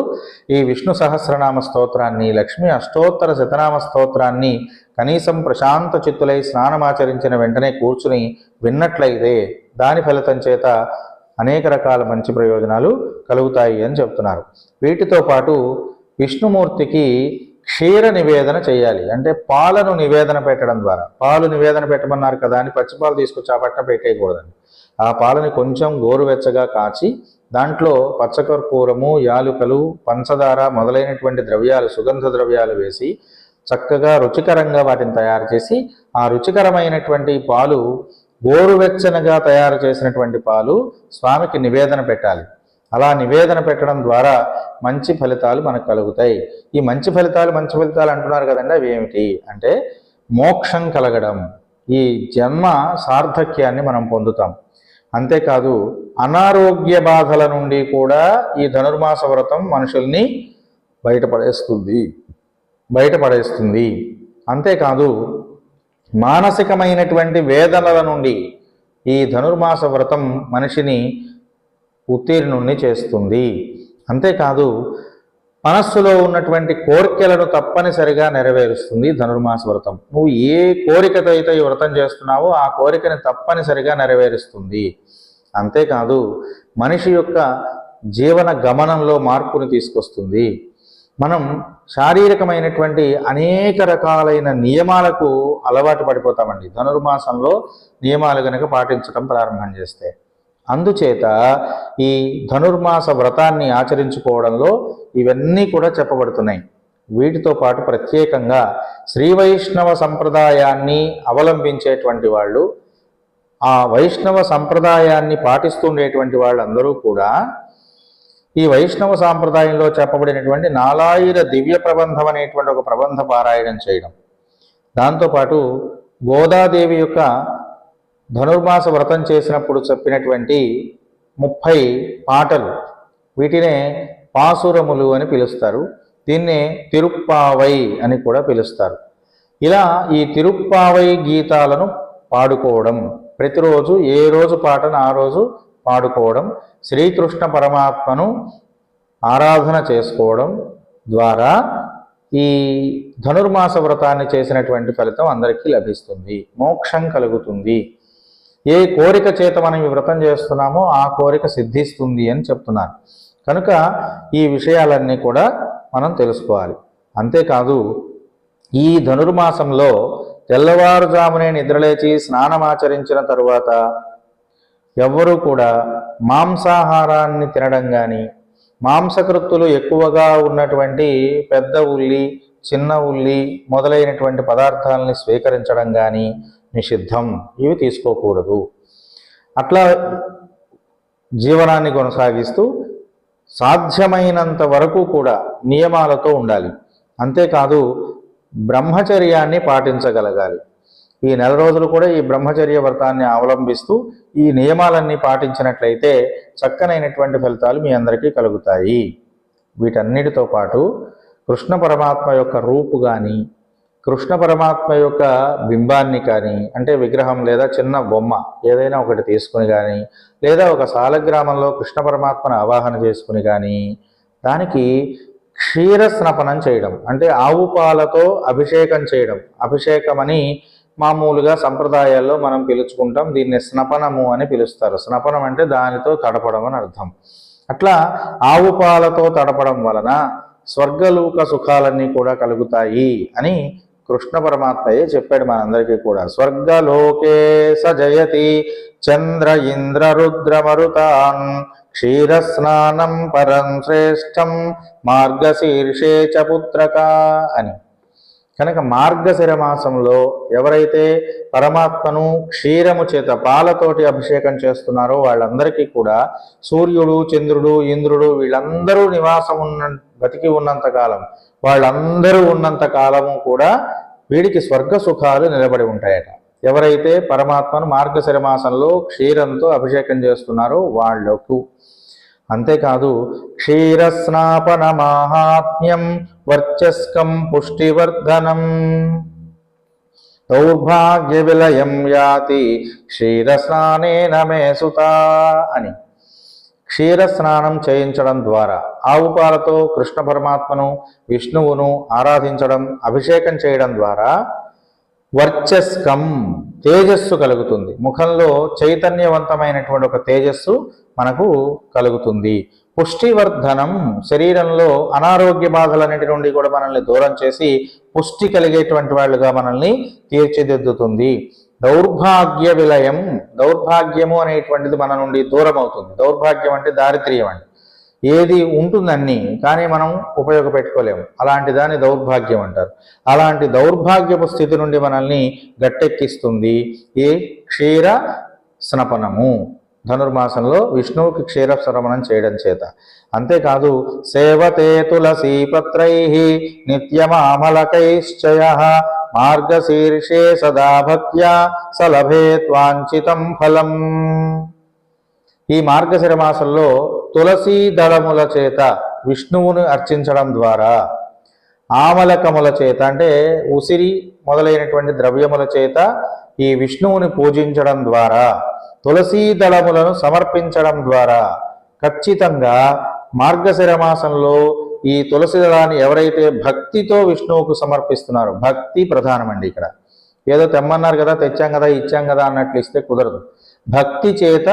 ఈ విష్ణు సహస్రనామ స్తోత్రాన్ని, లక్ష్మీ అష్టోత్తర శతనామ స్తోత్రాన్ని కనీసం ప్రశాంత చిత్తులై స్నానమాచరించిన వెంటనే కూర్చుని విన్నట్లయితే దాని ఫలితం చేత అనేక రకాల మంచి ప్రయోజనాలు కలుగుతాయి అని చెప్తున్నారు. వీటితో పాటు విష్ణుమూర్తికి క్షీర నివేదన చేయాలి. అంటే పాలను నివేదన పెట్టడం ద్వారా, పాలు నివేదన పెట్టమన్నారు కదా అని పచ్చిపాలు తీసుకొచ్చి ఆ పట్ట పెట్టేయకూడదండి. ఆ పాలని కొంచెం గోరువెచ్చగా కాచి దాంట్లో పచ్చకర్పూరము, యాలుకలు, పంచదార మొదలైనటువంటి ద్రవ్యాలు, సుగంధ ద్రవ్యాలు వేసి చక్కగా రుచికరంగా వాటిని తయారు చేసి, ఆ రుచికరమైనటువంటి పాలు గోరువెచ్చనగా తయారు చేసినటువంటి పాలు స్వామికి నివేదన పెట్టాలి. అలా నివేదన పెట్టడం ద్వారా మంచి ఫలితాలు మనకు కలుగుతాయి. ఈ మంచి ఫలితాలు అంటున్నారు కదండి, అవి ఏమిటి అంటే మోక్షం కలగడం, ఈ జన్మ సార్థక్యాన్ని మనం పొందుతాం. అంతేకాదు అనారోగ్య బాధల నుండి కూడా ఈ ధనుర్మాస వ్రతం మనుషుల్ని బయటపడేస్తుంది. అంతేకాదు మానసికమైనటువంటి వేదనల నుండి ఈ ధనుర్మాస వ్రతం మనిషిని ఉత్తీర్ణుణ్ణి చేస్తుంది. అంతేకాదు మనస్సులో ఉన్నటువంటి కోరికలను తప్పనిసరిగా నెరవేరుస్తుంది ధనుర్మాస వ్రతం. నువ్వు ఏ కోరికతో అయితే ఈ వ్రతం చేస్తున్నావో ఆ కోరికని తప్పనిసరిగా నెరవేరుస్తుంది. అంతేకాదు మనిషి యొక్క జీవన గమనంలో మార్పుని తీసుకొస్తుంది. మనం శారీరకమైనటువంటి అనేక రకాలైన నియమాలకు అలవాటు పడిపోతామండి ధనుర్మాసంలో నియమాలు గనక పాటించడం ప్రారంభం చేస్తే. అందుచేత ఈ ధనుర్మాస వ్రతాన్ని ఆచరించుకోవడంలో ఇవన్నీ కూడా చెప్పబడుతున్నాయి. వీటితో పాటు ప్రత్యేకంగా శ్రీ వైష్ణవ సంప్రదాయాన్ని అవలంబించేటువంటి వాళ్ళు, ఆ వైష్ణవ సంప్రదాయాన్ని పాటిస్తుండేటువంటి వాళ్ళందరూ కూడా ఈ వైష్ణవ సాంప్రదాయంలో చెప్పబడినటువంటి 4000 దివ్య ప్రబంధం అనేటువంటి ఒక ప్రబంధ పారాయణం చేయడం, దాంతోపాటు గోదాదేవి యొక్క ధనుర్మాస వ్రతం చేసినప్పుడు చెప్పినటువంటి 30 పాటలు, వీటినే పాసురములు అని పిలుస్తారు. దీన్నే తిరుప్పావై అని కూడా పిలుస్తారు. ఇలా ఈ తిరుప్పావై గీతాలను పాడుకోవడం, ప్రతిరోజు ఏ రోజు పాటను ఆ రోజు పాడుకోవడం, శ్రీకృష్ణ పరమాత్మను ఆరాధన చేసుకోవడం ద్వారా ఈ ధనుర్మాస వ్రతాన్ని చేసినటువంటి ఫలితం అందరికీ లభిస్తుంది, మోక్షం కలుగుతుంది. ఏ కోరిక చేత మనం ఈ వ్రతం చేస్తున్నామో ఆ కోరిక సిద్ధిస్తుంది అని చెప్తున్నారు. కనుక ఈ విషయాలన్నీ కూడా మనం తెలుసుకోవాలి. అంతేకాదు ఈ ధనుర్మాసంలో తెల్లవారుజామునే నిద్రలేచి స్నానమాచరించిన తరువాత ఎవ్వరూ కూడా మాంసాహారాన్ని తినడం కానీ, మాంసకృత్తులు ఎక్కువగా ఉన్నటువంటి పెద్ద ఉల్లి, చిన్న ఉల్లి మొదలైనటువంటి పదార్థాలని స్వీకరించడం కానీ నిషిద్ధం. ఇవి తీసుకోకూడదు. అట్లా జీవనాన్ని కొనసాగిస్తూ సాధ్యమైనంత వరకు కూడా నియమాలతో ఉండాలి. అంతేకాదు బ్రహ్మచర్యాన్ని పాటించగలగాలి. ఈ నెల రోజులు కూడా ఈ బ్రహ్మచర్య వ్రతాన్ని అవలంబిస్తూ ఈ నియమాలన్నీ పాటించినట్లయితే చక్కనైనటువంటి ఫలితాలు మీ అందరికీ కలుగుతాయి. వీటన్నిటితో పాటు కృష్ణ పరమాత్మ యొక్క రూపు కానీ, కృష్ణ పరమాత్మ యొక్క బింబాన్ని కానీ, అంటే విగ్రహం లేదా చిన్న బొమ్మ ఏదైనా ఒకటి తీసుకుని కానీ, లేదా ఒక సాలగ్రామంలో కృష్ణ పరమాత్మను ఆవాహన చేసుకుని కానీ, దానికి క్షీర స్నపనం చేయడం, అంటే ఆవు పాలతో అభిషేకం చేయడం. అభిషేకం అని మామూలుగా సంప్రదాయాల్లో మనం పిలుచుకుంటాం. దీన్ని స్నపనము అని పిలుస్తారు. స్నపనం అంటే దానితో తడపడం అని అర్థం. అట్లా ఆవు పాలతో తడపడం వలన స్వర్గలోక సుఖాలన్నీ కూడా కలుగుతాయి అని కృష్ణ పరమాత్మయే చెప్పాడు మనందరికీ కూడా. స్వర్గలోకే సజయతి చంద్ర ఇంద్ర రుద్ర మరుతాన్ క్షీరస్నానం పరం శ్రేష్టం మార్గశీర్షే చ పుత్రక అని. కనుక మార్గశిర మాసంలో ఎవరైతే పరమాత్మను క్షీరము చేత పాలతోటి అభిషేకం చేస్తున్నారో వాళ్ళందరికీ కూడా సూర్యుడు, చంద్రుడు, ఇంద్రుడు వీళ్ళందరూ నివాసం బతికి ఉన్నంతకాలం, వాళ్ళందరూ ఉన్నంత కాలము కూడా వీడికి స్వర్గ సుఖాలు నిలబడి ఉంటాయట. ఎవరైతే పరమాత్మను మార్గశిర మాసంలో క్షీరంతో అభిషేకం చేస్తున్నారో వాళ్లకు. అంతేకాదు క్షీరస్నాపన మాహాత్మ్యం వర్చస్కం పుష్టివర్ధనం దౌర్భాగ్య విలయం యాతి క్షీరస్నానేన మే సుతా అని. క్షీరస్నానం చేయించడం ద్వారా, ఆవు పాలతో కృష్ణ పరమాత్మను విష్ణువును ఆరాధించడం, అభిషేకం చేయడం ద్వారా వర్చస్కం తేజస్సు కలుగుతుంది. ముఖంలో చైతన్యవంతమైనటువంటి ఒక తేజస్సు మనకు కలుగుతుంది. పుష్టివర్ధనం, శరీరంలో అనారోగ్య బాధలన్నిటి నుండి కూడా మనల్ని దూరం చేసి పుష్టి కలిగేటువంటి వాళ్ళుగా మనల్ని తీర్చిదిద్దుతుంది. దౌర్భాగ్య విలయం, దౌర్భాగ్యము అనేటువంటిది మన నుండి దూరం అవుతుంది. దౌర్భాగ్యం అంటే దారిద్ర్యం అండి. ఏది ఉంటుందన్నీ కానీ మనం ఉపయోగపెట్టుకోలేము, అలాంటి దాన్ని దౌర్భాగ్యం అంటారు. అలాంటి దౌర్భాగ్యపు స్థితి నుండి మనల్ని గట్టెక్కిస్తుంది ఈ క్షీర స్నపనము. ధనుర్మాసంలో విష్ణువుకి క్షీర శ్రవణం చేయడం చేత. అంతేకాదు సేవతే తులసీపత్రై నిత్యమామలకైశ్చయ మార్గశీర్షే సదా భక్త్యా సలభేత్ వాంఛితం ఫలం. ఈ మార్గశిర మాసంలో తులసీ దళముల చేత విష్ణువుని అర్చించడం ద్వారా, ఆమలకముల చేత అంటే ఉసిరి మొదలైనటువంటి ద్రవ్యముల చేత ఈ విష్ణువుని పూజించడం ద్వారా, తులసీ దళములను సమర్పించడం ద్వారా ఖచ్చితంగా మార్గశిర మాసంలో ఈ తులసి దళాన్ని ఎవరైతే భక్తితో విష్ణువుకు సమర్పిస్తున్నారో, భక్తి ప్రధానమండి ఇక్కడ. ఏదో తెమ్మన్నారు కదా, తెచ్చాం కదా, ఇచ్చాం కదా అన్నట్లు ఇస్తే కుదరదు. భక్తి చేత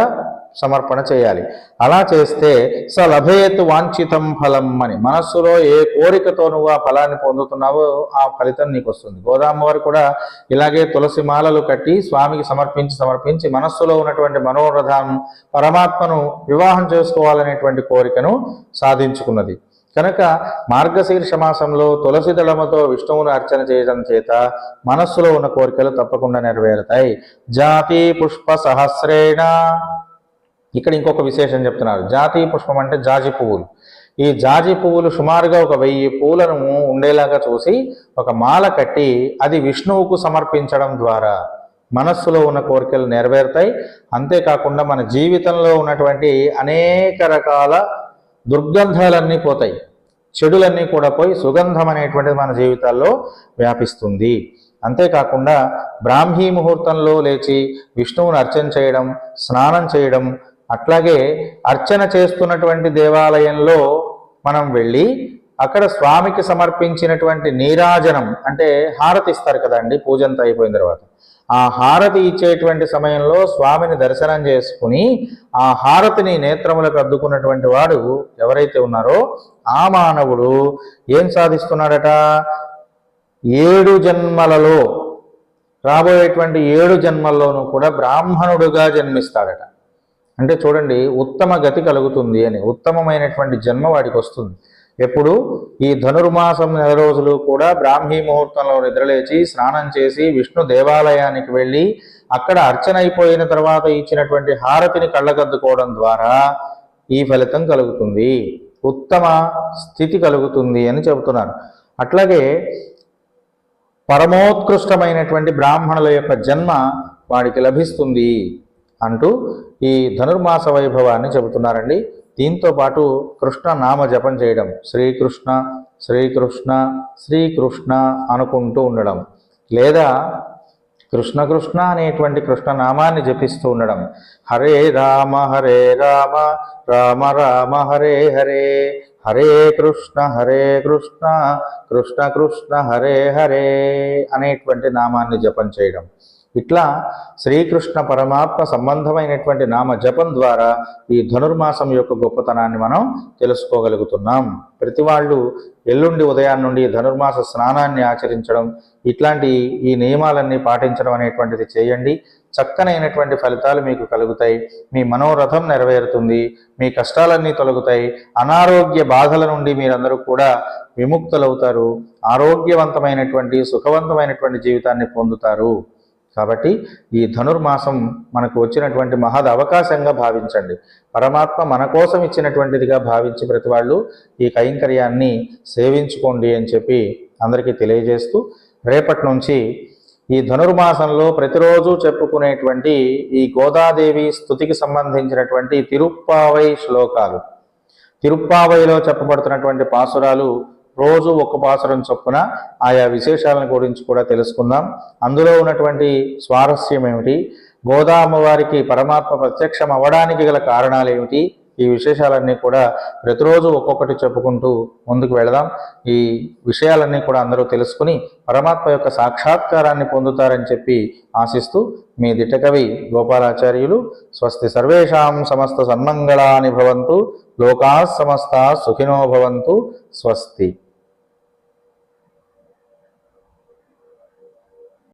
సమర్పణ చేయాలి. అలా చేస్తే సలభేత్ వాంఛితం ఫలం అని, మనస్సులో ఏ కోరికతో నువ్వు ఆ ఫలాన్ని పొందుతున్నావో ఆ ఫలితం నీకు వస్తుంది. గోదామ్మవారు కూడా ఇలాగే తులసి మాలలు కట్టి స్వామికి సమర్పించి మనస్సులో ఉన్నటువంటి మనోరథాన్ని, పరమాత్మను వివాహం చేసుకోవాలనేటువంటి కోరికను సాధించుకున్నది. కనుక మార్గశీర్ష మాసంలో తులసి దళముతో విష్ణువును అర్చన చేయడం చేత మనస్సులో ఉన్న కోరికలు తప్పకుండా నెరవేరుతాయి. జాతి పుష్ప సహస్రేణ, ఇక్కడ ఇంకొక విశేషం చెప్తున్నారు. జాతి పుష్పం అంటే జాజి పువ్వులు. ఈ జాజి పువ్వులు సుమారుగా 1000 పూలను ఉండేలాగా చూసి ఒక మాల కట్టి అది విష్ణువుకు సమర్పించడం ద్వారా మనస్సులో ఉన్న కోరికలు నెరవేరుతాయి. అంతేకాకుండా మన జీవితంలో ఉన్నటువంటి అనేక రకాల దుర్గంధాలన్నీ పోతాయి, చెడులన్నీ కూడా పోయి సుగంధం అనేటువంటిది మన జీవితాల్లో వ్యాపిస్తుంది. అంతేకాకుండా బ్రాహ్మీ ముహూర్తంలో లేచి విష్ణువుని అర్చన చేయడం, స్నానం చేయడం, అట్లాగే అర్చన చేస్తున్నటువంటి దేవాలయంలో మనం వెళ్ళి అక్కడ స్వామికి సమర్పించినటువంటి నీరాజనం అంటే హారతి ఇస్తారు కదండి, పూజ అంతా అయిపోయిన తర్వాత ఆ హారతి ఇచ్చేటువంటి సమయంలో స్వామిని దర్శనం చేసుకుని ఆ హారతిని నేత్రములకు అద్దుకున్నటువంటి వాడు ఎవరైతే ఉన్నారో ఆ మానవుడు ఏం సాధిస్తున్నాడట, 7 జన్మలలో రాబోయేటువంటి 7 జన్మల్లోనూ కూడా బ్రాహ్మణుడుగా జన్మిస్తాడట. అంటే చూడండి, ఉత్తమ గతి కలుగుతుంది అని, ఉత్తమమైనటువంటి జన్మ వాడికి వస్తుంది. ఎప్పుడు ఈ ధనుర్మాసం 9 రోజులు కూడా బ్రాహ్మీ ముహూర్తంలో నిద్రలేచి స్నానం చేసి విష్ణు దేవాలయానికి వెళ్ళి అక్కడ అర్చన అయిపోయిన తర్వాత ఇచ్చినటువంటి హారతిని కళ్ళకద్దుకోవడం ద్వారా ఈ ఫలితం కలుగుతుంది, ఉత్తమ స్థితి కలుగుతుంది అని చెబుతున్నారు. అట్లాగే పరమోత్కృష్టమైనటువంటి బ్రాహ్మణుల యొక్క జన్మ వాడికి లభిస్తుంది అంటూ ఈ ధనుర్మాస వైభవాన్ని చెబుతున్నారండి. దీంతో పాటు కృష్ణ నామ జపం చేయడం, శ్రీకృష్ణ శ్రీకృష్ణ శ్రీకృష్ణ అనుకుంటూ ఉండడం, లేదా కృష్ణ కృష్ణ అనేటువంటి కృష్ణ నామాన్ని జపిస్తూ ఉండడం. హరే రామ రామ రామ హరే హరే, హరే కృష్ణ కృష్ణ కృష్ణ హరే హరే అనేటువంటి నామాన్ని జపం చేయడం. ఇట్లా శ్రీకృష్ణ పరమాత్మ సంబంధమైనటువంటి నామ జపం ద్వారా ఈ ధనుర్మాసం యొక్క గొప్పతనాన్ని మనం తెలుసుకోగలుగుతున్నాం. ప్రతి వాళ్ళు ఎల్లుండి ఉదయాన్నే నుండి ధనుర్మాస స్నానాన్ని ఆచరించడం, ఇట్లాంటి ఈ నియమాలన్నీ పాటించడం అనేటువంటిది చేయండి. చక్కనైనటువంటి ఫలితాలు మీకు కలుగుతాయి. మీ మనోరథం నెరవేరుతుంది, మీ కష్టాలన్నీ తొలగుతాయి, అనారోగ్య బాధల నుండి మీరందరూ కూడా విముక్తులవుతారు, ఆరోగ్యవంతమైనటువంటి సుఖవంతమైనటువంటి జీవితాన్ని పొందుతారు. కాబట్టి ఈ ధనుర్మాసం మనకు వచ్చినటువంటి మహద్ అవకాశంగా భావించండి. పరమాత్మ మన కోసం ఇచ్చినటువంటిదిగా భావించి ప్రతి వాళ్ళు ఈ కైంకర్యాన్ని సేవించుకోండి అని చెప్పి అందరికీ తెలియజేస్తూ, రేపటి నుంచి ఈ ధనుర్మాసంలో ప్రతిరోజు చెప్పుకునేటువంటి ఈ గోదాదేవి స్తుతికి సంబంధించినటువంటి తిరుప్పావై శ్లోకాలు, తిరుప్పావైలో చెప్పబడుతున్నటువంటి పాసురాలు రోజు ఒక్క పాసురం చొప్పున ఆయా విశేషాలను గురించి కూడా తెలుసుకుందాం. అందులో ఉన్నటువంటి స్వారస్యం ఏమిటి, గోదా అమ్మవారికి పరమాత్మ ప్రత్యక్షం అవ్వడానికి గల కారణాలు ఏమిటి, ఈ విశేషాలన్నీ కూడా ప్రతిరోజు ఒక్కొక్కటి చెప్పుకుంటూ ముందుకు వెళదాం. ఈ విషయాలన్నీ కూడా అందరూ తెలుసుకుని పరమాత్మ యొక్క సాక్షాత్కారాన్ని పొందుతారని చెప్పి ఆశిస్తూ మీ దిట్టకవి గోపాలాచార్యులు. స్వస్తి సర్వేషాం సమస్త సన్మంగళాని భవంతు, లోకాః సమస్తాః సుఖినో భవంతు. స్వస్తి.